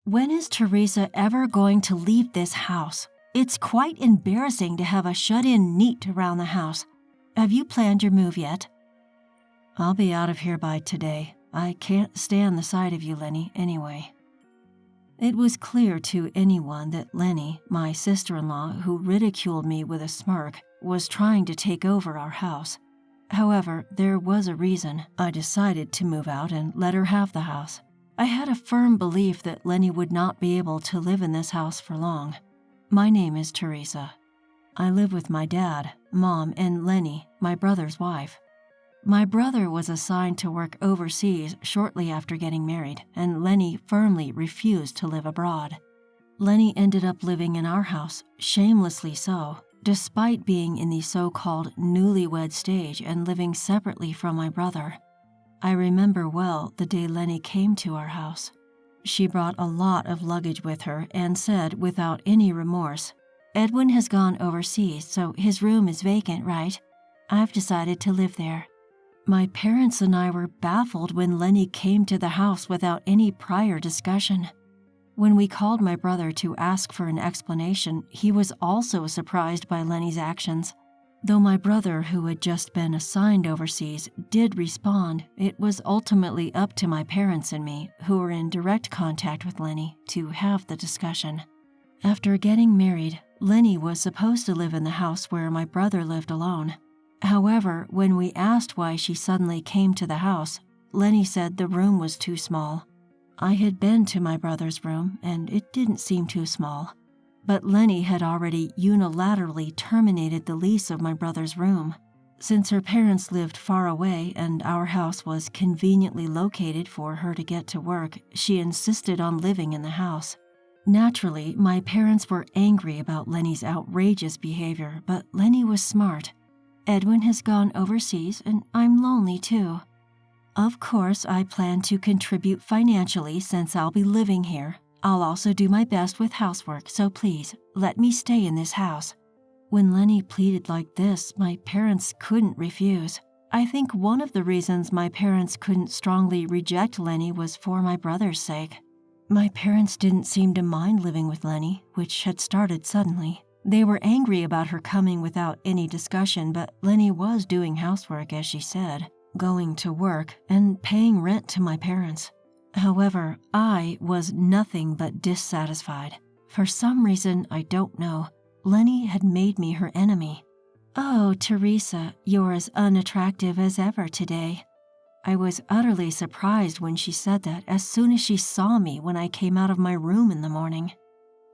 When is Teresa ever going to leave this house? It's quite embarrassing to have a shut-in neat around the house. Have you planned your move yet? I'll be out of here by today. I can't stand the sight of you, Lenny, anyway. It was clear to anyone that Lenny, my sister-in-law, who ridiculed me with a smirk, was trying to take over our house. However, there was a reason. I decided to move out and let her have the house. I had a firm belief that Lenny would not be able to live in this house for long. My name is Teresa. I live with my dad, mom, and Lenny, my brother's wife. My brother was assigned to work overseas shortly after getting married, and Lenny firmly refused to live abroad. Lenny ended up living in our house, shamelessly so, despite being in the so-called newlywed stage and living separately from my brother. I remember well the day Lenny came to our house. She brought a lot of luggage with her and said without any remorse, "Edwin has gone overseas, so his room is vacant, right? I've decided to live there." My parents and I were baffled when Lenny came to the house without any prior discussion. When we called my brother to ask for an explanation, he was also surprised by Lenny's actions. Though my brother, who had just been assigned overseas, did respond, it was ultimately up to my parents and me, who were in direct contact with Lenny, to have the discussion. After getting married, Lenny was supposed to live in the house where my brother lived alone. However, when we asked why she suddenly came to the house, Lenny said the room was too small. I had been to my brother's room, and it didn't seem too small. But Lenny had already unilaterally terminated the lease of my brother's room. Since her parents lived far away and our house was conveniently located for her to get to work, she insisted on living in the house. Naturally, my parents were angry about Lenny's outrageous behavior, but Lenny was smart. Edwin has gone overseas, and I'm lonely too. Of course, I plan to contribute financially since I'll be living here. I'll also do my best with housework, so please, let me stay in this house. When Lenny pleaded like this, my parents couldn't refuse. I think one of the reasons my parents couldn't strongly reject Lenny was for my brother's sake. My parents didn't seem to mind living with Lenny, which had started suddenly. They were angry about her coming without any discussion, but Lenny was doing housework, as she said, going to work, and paying rent to my parents. However, I was nothing but dissatisfied. For some reason I don't know, Lenny had made me her enemy. "Oh, Teresa, you're as unattractive as ever today." I was utterly surprised when she said that as soon as she saw me when I came out of my room in the morning.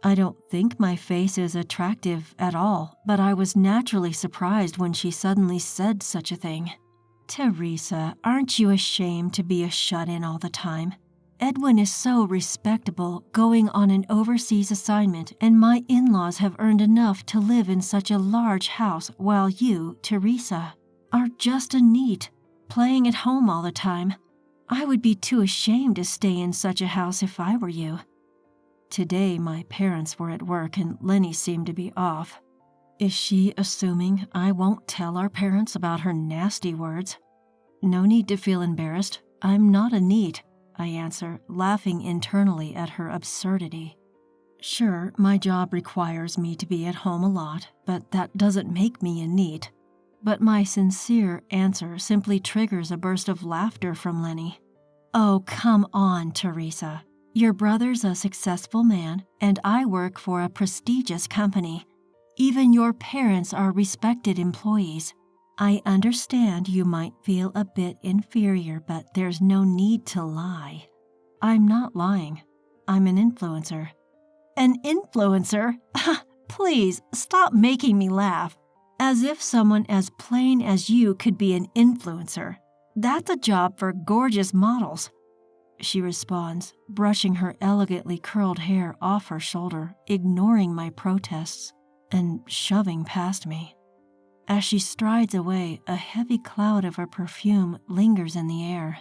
I don't think my face is attractive at all, but I was naturally surprised when she suddenly said such a thing. "Teresa, aren't you ashamed to be a shut-in all the time? Edwin is so respectable, going on an overseas assignment, and my in-laws have earned enough to live in such a large house, while you, Teresa, are just a neat, playing at home all the time. I would be too ashamed to stay in such a house if I were you." Today, my parents were at work and Lenny seemed to be off. Is she assuming I won't tell our parents about her nasty words? No need to feel embarrassed. I'm not a neat, I answer, laughing internally at her absurdity. Sure, my job requires me to be at home a lot, but that doesn't make me a neat. But my sincere answer simply triggers a burst of laughter from Lenny. "Oh, come on, Teresa. Your brother's a successful man, and I work for a prestigious company. Even your parents are respected employees. I understand you might feel a bit inferior, but there's no need to lie." "I'm not lying. I'm an influencer." "An influencer? Please, stop making me laugh. As if someone as plain as you could be an influencer. That's a job for gorgeous models." She responds, brushing her elegantly curled hair off her shoulder, ignoring my protests, and shoving past me. As she strides away, a heavy cloud of her perfume lingers in the air.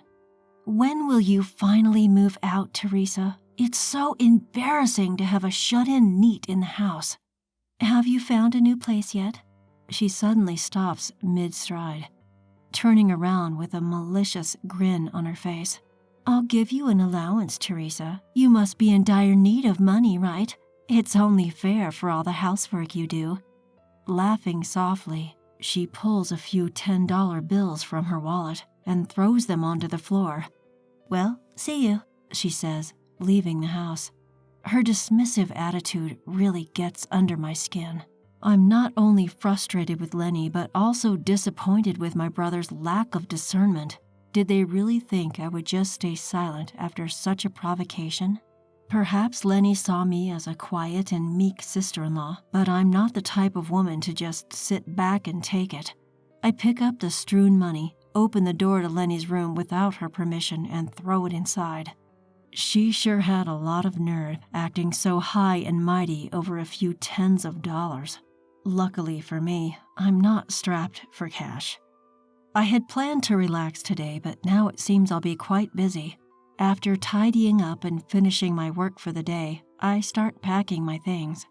"When will you finally move out, Teresa? It's so embarrassing to have a shut-in neat in the house. Have you found a new place yet?" She suddenly stops mid-stride, turning around with a malicious grin on her face. I'll give you an allowance, Teresa. You must be in dire need of money, right? It's only fair for all the housework you do." Laughing softly, she pulls a few $10 bills from her wallet and throws them onto the floor. "Well, see you," she says, leaving the house. Her dismissive attitude really gets under my skin. I'm not only frustrated with Lenny, but also disappointed with my brother's lack of discernment. Did they really think I would just stay silent after such a provocation? Perhaps Lenny saw me as a quiet and meek sister-in-law, but I'm not the type of woman to just sit back and take it. I pick up the strewn money, open the door to Lenny's room without her permission, and throw it inside. She sure had a lot of nerve, acting so high and mighty over a few tens of dollars. Luckily for me, I'm not strapped for cash. I had planned to relax today, but now it seems I'll be quite busy. After tidying up and finishing my work for the day, I start packing my things.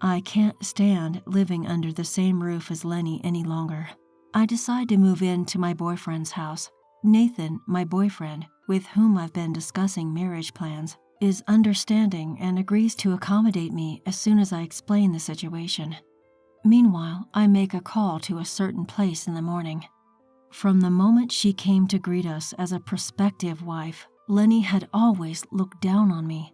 I can't stand living under the same roof as Lenny any longer. I decide to move in to my boyfriend's house. Nathan, my boyfriend, with whom I've been discussing marriage plans, is understanding and agrees to accommodate me as soon as I explain the situation. Meanwhile, I make a call to a certain place in the morning. From the moment she came to greet us as a prospective wife, Lenny had always looked down on me.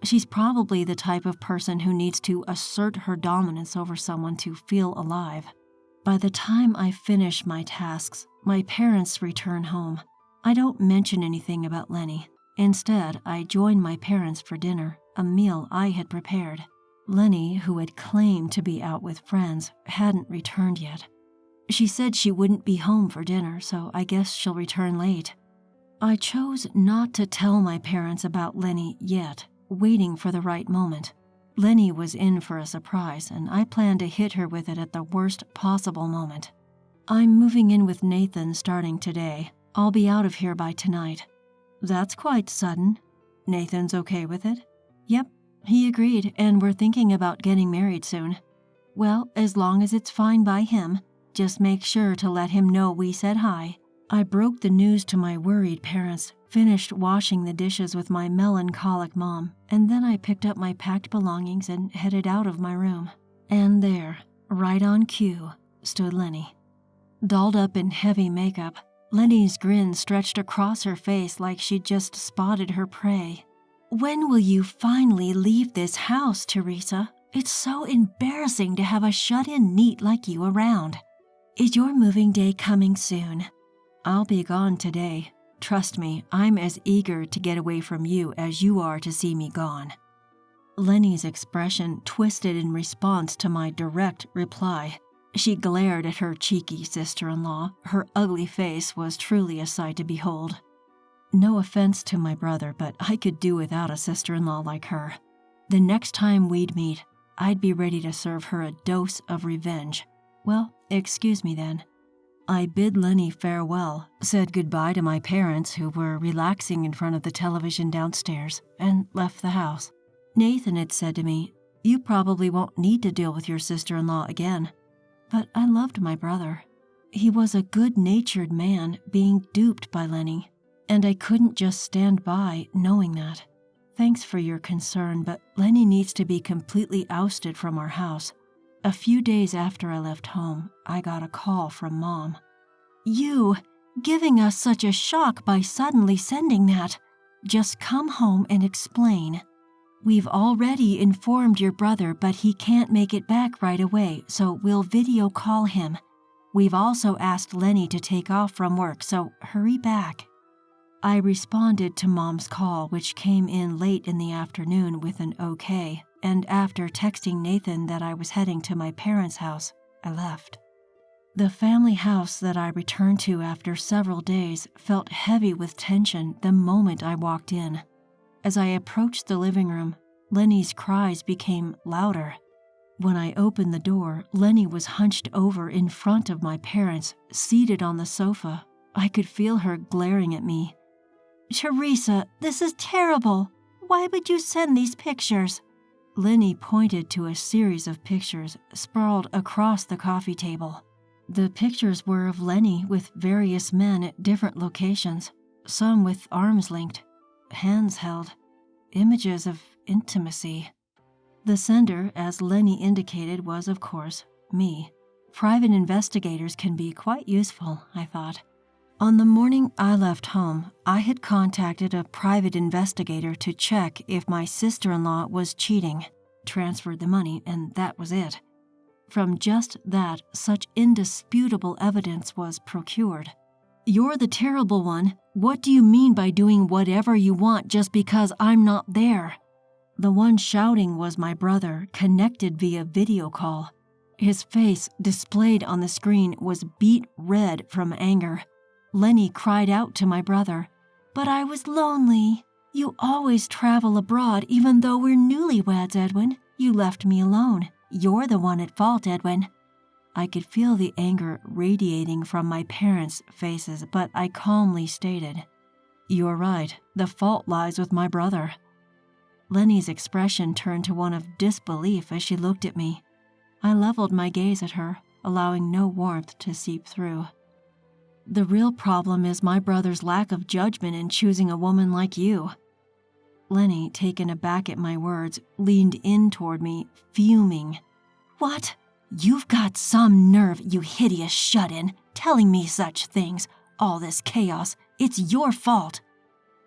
She's probably the type of person who needs to assert her dominance over someone to feel alive. By the time I finish my tasks, my parents return home. I don't mention anything about Lenny. Instead, I join my parents for dinner, a meal I had prepared. Lenny, who had claimed to be out with friends, hadn't returned yet. She said she wouldn't be home for dinner, so I guess she'll return late. I chose not to tell my parents about Lenny yet, waiting for the right moment. Lenny was in for a surprise, and I planned to hit her with it at the worst possible moment. "I'm moving in with Nathan starting today. I'll be out of here by tonight." "That's quite sudden." "Nathan's okay with it?" "Yep, he agreed, and we're thinking about getting married soon." "Well, as long as it's fine by him. Just make sure to let him know we said hi." I broke the news to my worried parents, finished washing the dishes with my melancholic mom, and then I picked up my packed belongings and headed out of my room. And there, right on cue, stood Lenny. Dolled up in heavy makeup, Lenny's grin stretched across her face like she'd just spotted her prey. "When will you finally leave this house, Teresa? It's so embarrassing to have a shut-in neat like you around. Is your moving day coming soon?" "I'll be gone today. Trust me, I'm as eager to get away from you as you are to see me gone." Lenny's expression twisted in response to my direct reply. She glared at her cheeky sister-in-law. Her ugly face was truly a sight to behold. No offense to my brother, but I could do without a sister-in-law like her. The next time we'd meet, I'd be ready to serve her a dose of revenge. Well, excuse me then. I bid Lenny farewell, said goodbye to my parents who were relaxing in front of the television downstairs, and left the house. Nathan had said to me, "You probably won't need to deal with your sister-in-law again." But I loved my brother. He was a good-natured man being duped by Lenny, and I couldn't just stand by knowing that. Thanks for your concern, but Lenny needs to be completely ousted from our house. A few days after I left home, I got a call from Mom. "You, giving us such a shock by suddenly sending that. Just come home and explain. We've already informed your brother, but he can't make it back right away, so we'll video call him. We've also asked Lenny to take off from work, so hurry back." I responded to Mom's call, which came in late in the afternoon with an okay, and after texting Nathan that I was heading to my parents' house, I left. The family house that I returned to after several days felt heavy with tension the moment I walked in. As I approached the living room, Lenny's cries became louder. When I opened the door, Lenny was hunched over in front of my parents, seated on the sofa. I could feel her glaring at me. "Teresa, this is terrible. Why would you send these pictures?" Lenny pointed to a series of pictures sprawled across the coffee table. The pictures were of Lenny with various men at different locations, some with arms linked, hands held, images of intimacy. The sender, as Lenny indicated, was, of course, me. Private investigators can be quite useful, I thought. On the morning I left home, I had contacted a private investigator to check if my sister-in-law was cheating, transferred the money, and that was it. From just that, such indisputable evidence was procured. "You're the terrible one. What do you mean by doing whatever you want just because I'm not there?" The one shouting was my brother, connected via video call. His face, displayed on the screen, was beet red from anger. Lenny cried out to my brother, "But I was lonely. You always travel abroad even though we're newlyweds, Edwin. You left me alone. You're the one at fault, Edwin." I could feel the anger radiating from my parents' faces, but I calmly stated, "You're right. The fault lies with my brother." Lenny's expression turned to one of disbelief as she looked at me. I leveled my gaze at her, allowing no warmth to seep through. "The real problem is my brother's lack of judgment in choosing a woman like you." Lenny, taken aback at my words, leaned in toward me, fuming. "What? You've got some nerve, you hideous shut-in, telling me such things. All this chaos, it's your fault."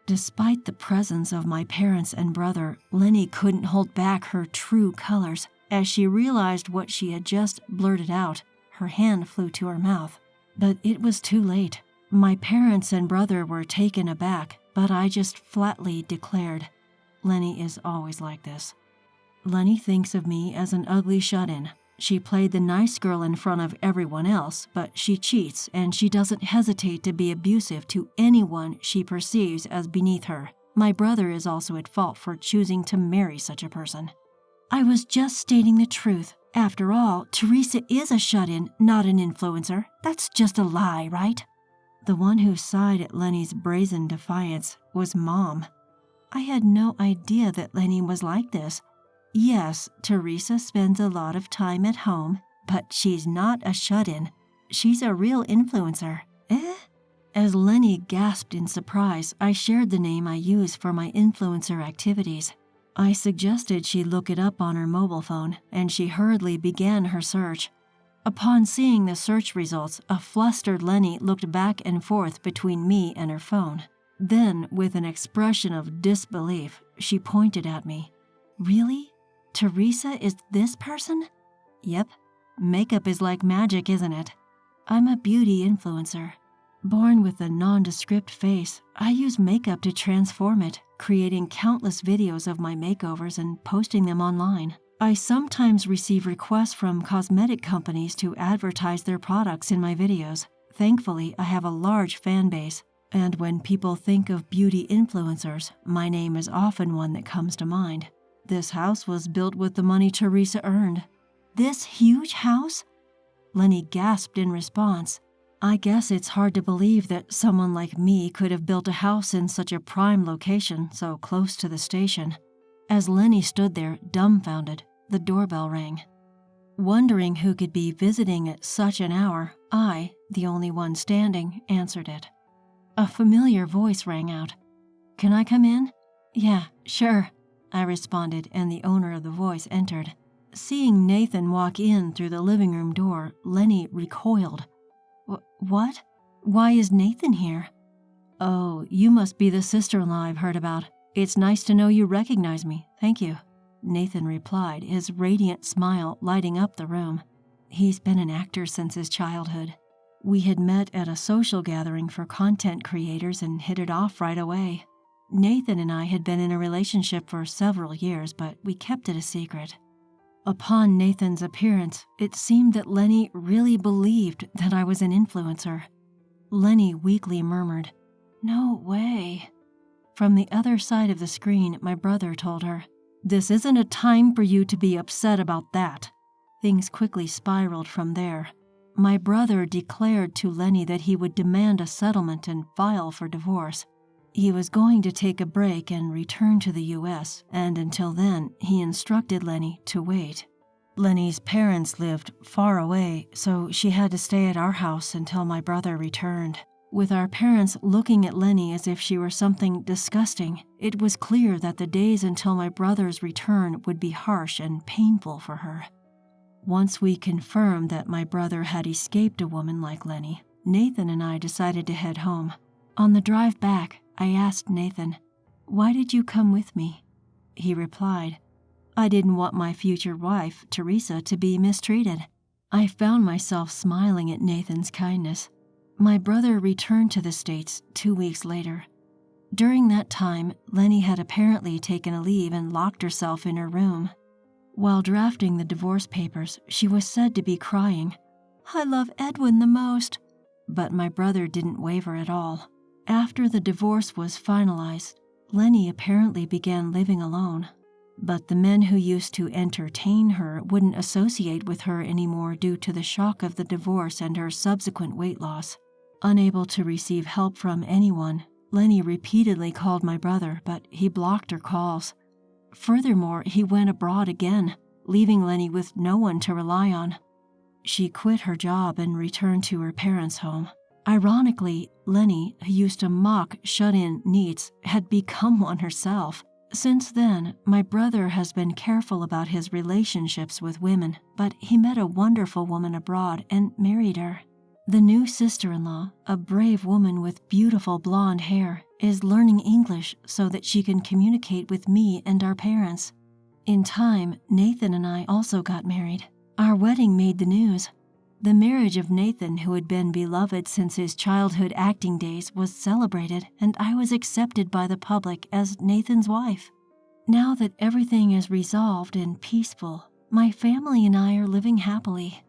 Despite the presence of my parents and brother, Lenny couldn't hold back her true colors. As she realized what she had just blurted out, her hand flew to her mouth. But it was too late. My parents and brother were taken aback, but I just flatly declared, "Lenny is always like this. Lenny thinks of me as an ugly shut-in. She played the nice girl in front of everyone else, but she cheats and she doesn't hesitate to be abusive to anyone she perceives as beneath her. My brother is also at fault for choosing to marry such a person." "I was just stating the truth. After all, Teresa is a shut-in, not an influencer. That's just a lie, right?" The one who sighed at Lenny's brazen defiance was Mom. I had no idea that Lenny was like this. Yes, Teresa spends a lot of time at home, but she's not a shut-in. She's a real influencer. Eh? As Lenny gasped in surprise, I shared the name I use for my influencer activities. I suggested she look it up on her mobile phone, and she hurriedly began her search. Upon seeing the search results, a flustered Lenny looked back and forth between me and her phone. Then, with an expression of disbelief, she pointed at me. "Really? Teresa is this person?" "Yep. Makeup is like magic, isn't it? I'm a beauty influencer. Born with a nondescript face, I use makeup to transform it, creating countless videos of my makeovers and posting them online. I sometimes receive requests from cosmetic companies to advertise their products in my videos. Thankfully, I have a large fan base, and when people think of beauty influencers, my name is often one that comes to mind. This house was built with the money Teresa earned." "This huge house?" Lenny gasped in response. I guess it's hard to believe that someone like me could have built a house in such a prime location so close to the station. As Lenny stood there, dumbfounded, the doorbell rang. Wondering who could be visiting at such an hour, I, the only one standing, answered it. A familiar voice rang out. "Can I come in?" "Yeah, sure," I responded, and the owner of the voice entered. Seeing Nathan walk in through the living room door, Lenny recoiled. What? Why is Nathan here?" "Oh, you must be the sister-in-law I've heard about. It's nice to know you recognize me. Thank you," Nathan replied, his radiant smile lighting up the room. He's been an actor since his childhood. We had met at a social gathering for content creators and hit it off right away. Nathan and I had been in a relationship for several years, but we kept it a secret. Upon Nathan's appearance, it seemed that Lenny really believed that I was an influencer. Lenny weakly murmured, "No way." From the other side of the screen, my brother told her, "This isn't a time for you to be upset about that." Things quickly spiraled from there. My brother declared to Lenny that he would demand a settlement and file for divorce. He was going to take a break and return to the U.S., and until then, he instructed Lenny to wait. Lenny's parents lived far away, so she had to stay at our house until my brother returned. With our parents looking at Lenny as if she were something disgusting, it was clear that the days until my brother's return would be harsh and painful for her. Once we confirmed that my brother had escaped a woman like Lenny, Nathan and I decided to head home. On the drive back, I asked Nathan, "Why did you come with me?" He replied, "I didn't want my future wife, Teresa, to be mistreated." I found myself smiling at Nathan's kindness. My brother returned to the States 2 weeks later. During that time, Lenny had apparently taken a leave and locked herself in her room. While drafting the divorce papers, she was said to be crying, "I love Edwin the most." But my brother didn't waver at all. After the divorce was finalized, Lenny apparently began living alone. But the men who used to entertain her wouldn't associate with her anymore due to the shock of the divorce and her subsequent weight loss. Unable to receive help from anyone, Lenny repeatedly called my brother, but he blocked her calls. Furthermore, he went abroad again, leaving Lenny with no one to rely on. She quit her job and returned to her parents' home. Ironically, Lenny, who used to mock shut-in neets, had become one herself. Since then, my brother has been careful about his relationships with women, but he met a wonderful woman abroad and married her. The new sister-in-law, a brave woman with beautiful blonde hair, is learning English so that she can communicate with me and our parents. In time, Nathan and I also got married. Our wedding made the news. The marriage of Nathan, who had been beloved since his childhood acting days, was celebrated, and I was accepted by the public as Nathan's wife. Now that everything is resolved and peaceful, my family and I are living happily.